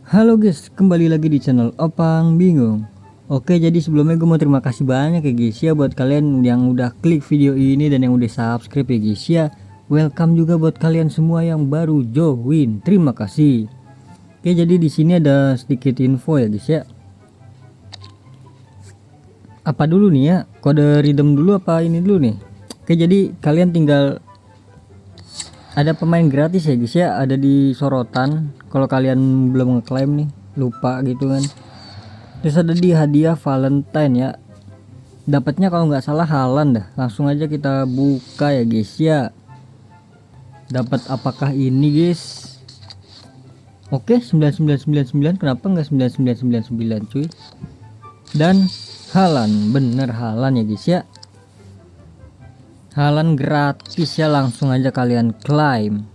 Halo guys, kembali lagi di channel Opang Bingung. Oke, jadi sebelumnya gue mau terima kasih banyak ya guys ya buat kalian yang udah klik video ini dan yang udah subscribe ya guys ya. Welcome juga buat kalian semua yang baru join. Terima kasih. Oke, jadi di sini ada sedikit info ya guys ya. Apa dulu nih ya? Kode redeem dulu apa ini dulu nih? Oke, jadi kalian tinggal ada pemain gratis ya guys ya, ada di sorotan kalau kalian belum ngeklaim nih, lupa gitu kan. Terus ada di hadiah Valentine ya, dapatnya kalau nggak salah Haaland dah. Langsung aja kita buka ya guys ya. Dapat apakah ini guys? Oke, 9999, kenapa nggak 9999 cuy? Dan Haaland, bener Haaland ya guys ya. Haaland gratis ya, langsung aja kalian klaim.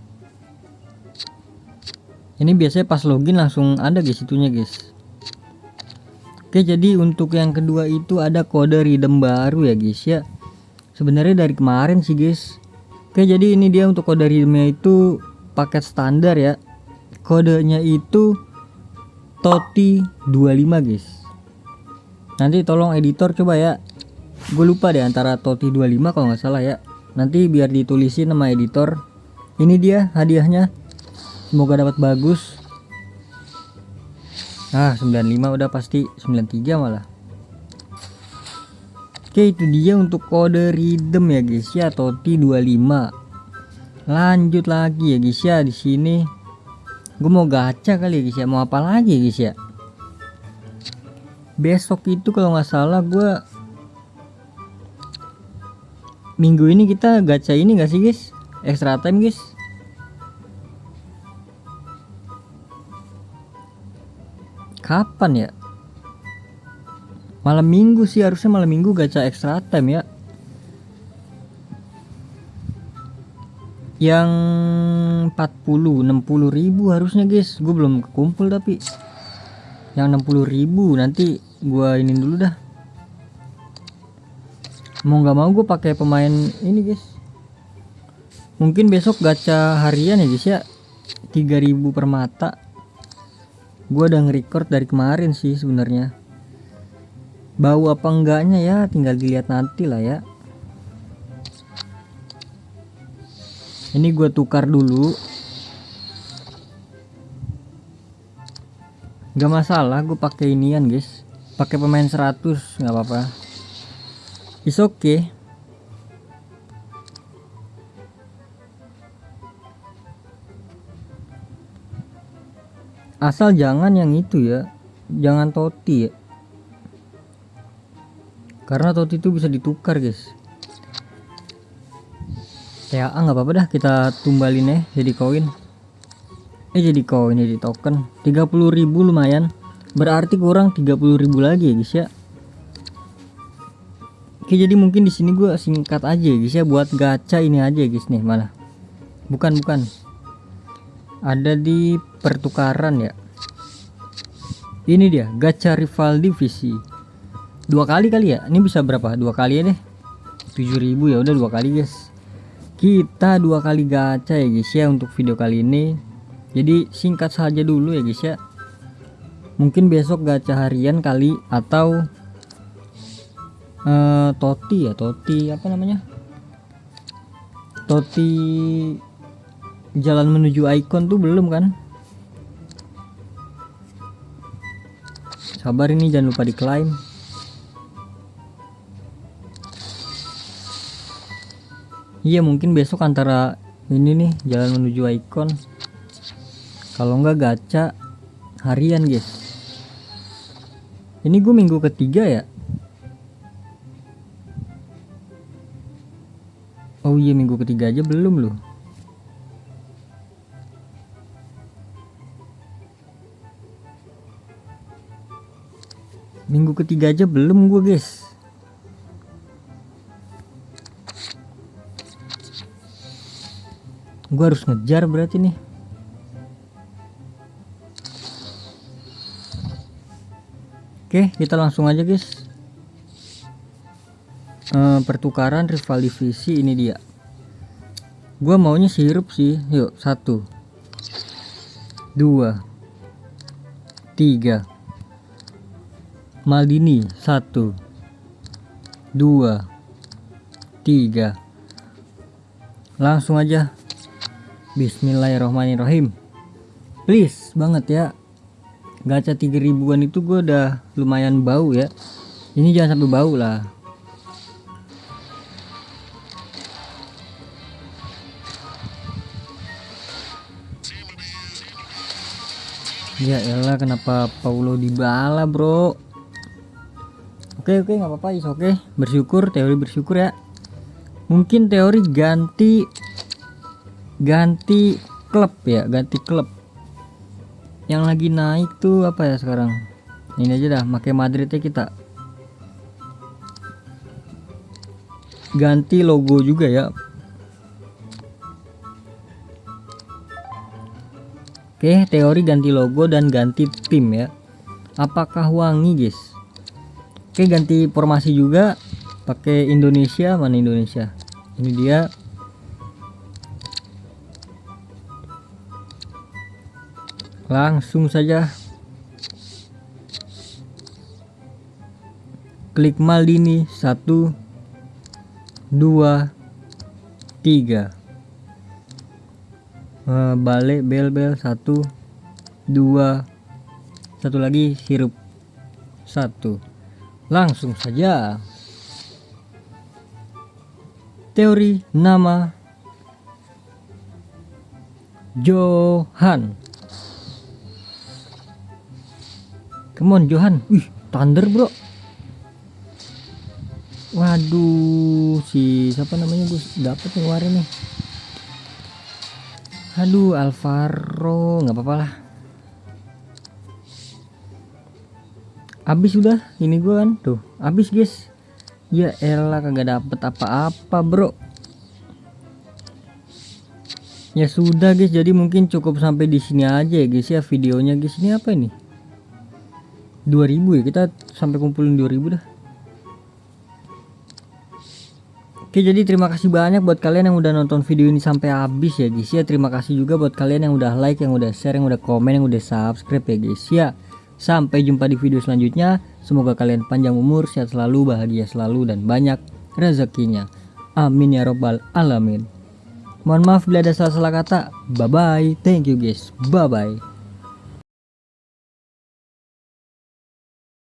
Ini biasanya pas login langsung ada guys itunya guys. Oke, jadi untuk yang kedua itu ada kode redeem baru ya guys ya. Sebenarnya dari kemarin sih guys. Oke, jadi ini dia untuk kode redeemnya itu paket standar ya. Kodenya itu Totti 25 guys. Nanti tolong editor coba ya. Gue lupa deh antara Totti 25 kalau nggak salah ya. Nanti biar ditulisin nama editor. Ini dia hadiahnya. Semoga dapat bagus. 95 udah pasti, 93 malah. Oke, itu dia untuk kode redeem ya guys ya, Totti 25. Lanjut lagi ya guys ya, di sini gue mau gacha kali ya guys ya. Mau apa lagi ya guys ya? Besok itu kalau nggak salah gue minggu ini kita gacha ini nggak sih guys? Extra time guys. Kapan ya? Malam minggu sih, harusnya malam minggu gacha extra time ya. Yang 60 ribu harusnya guys. Gue belum kekumpul tapi. Yang 60 ribu nanti gue ini dulu dah. Mau nggak mau gue pakai pemain ini guys. Mungkin besok gacha harian ya guys ya. 3000 per mata. Gue udah nge-record dari kemarin sih sebenarnya. Bau apa enggaknya ya tinggal dilihat nanti lah ya. Ini gue tukar dulu. Gak masalah gue pakai inian guys. Pakai pemain 100 nggak apa-apa. Is okay. Asal jangan yang itu ya. Jangan Totti ya. Karena Totti itu bisa ditukar guys. TAA nggak apa-apa dah, kita tumbalin ya jadi koin. Jadi koin, jadi token. 30.000 lumayan. Berarti kurang 30.000 lagi ya guys ya. Oke, jadi mungkin di sini gue singkat aja ya guys ya, buat gacha ini aja guys nih malah. Bukan. Ada di pertukaran ya. Ini dia gacha rival divisi. 2 kali ya. Ini bisa berapa? 2 kali ya deh. 7.000 ya udah 2 kali guys. Kita 2 kali gacha ya guys ya untuk video kali ini. Jadi singkat saja dulu ya guys ya. Mungkin besok gacha harian kali atau Totti ya, Totti apa namanya? Totti jalan menuju icon tuh belum kan? Sabar, ini jangan lupa diklaim. Iya, mungkin besok antara ini nih jalan menuju icon. Kalau enggak gacha harian guys. Ini gue minggu ketiga ya. Oh iya, minggu ketiga aja belum loh. Minggu ketiga aja belum gue guys. Gue harus ngejar berarti nih. Oke, kita langsung aja guys. Pertukaran rival divisi ini dia. Gua maunya sirup sih. Yuk, 1 2 3. Maldini 1 2 3. Langsung aja. Bismillahirrohmanirrohim. Please banget ya. Gacha 3000-an itu gue udah lumayan bau ya. Ini jangan sampai bau lah. Ya elah, kenapa Paulo Dybala bro. Oke nggak apa-apa, oke. Bersyukur, teori bersyukur ya. Mungkin teori ganti klub ya, ganti klub. Yang lagi naik tuh apa ya sekarang? Ini aja dah, pakai Madrid ya kita. Ganti logo juga ya. Oke, teori ganti logo dan ganti tim ya. Apakah wangi guys? Oke, ganti formasi juga. Pakai Indonesia, mana Indonesia? Ini dia. Langsung saja. Klik Maldini 1 2 3. Balik bel 1 2. Satu lagi sirup 1. Langsung saja. Teori nama Johan. Come on Johan. Wih, Thunder bro. Waduh, si siapa namanya gue dapet nih kemarin nih. Aduh, Alvaro, nggak apa-apa lah. Abis udah, ini gue kan tuh, abis guys. Ya elah, kagak dapet apa-apa bro. Ya sudah guys, jadi mungkin cukup sampai di sini aja ya guys ya videonya guys. Ini apa ini? 2000 ya, kita sampai kumpulin 2000 dah. Oke, jadi terima kasih banyak buat kalian yang udah nonton video ini sampai habis ya guys ya. Terima kasih juga buat kalian yang udah like, yang udah share, yang udah komen, yang udah subscribe ya guys ya. Sampai jumpa di video selanjutnya. Semoga kalian panjang umur, sehat selalu, bahagia selalu, dan banyak rezekinya. Amin ya robbal alamin. Mohon maaf bila ada salah-salah kata. Bye bye. Thank you guys. Bye bye.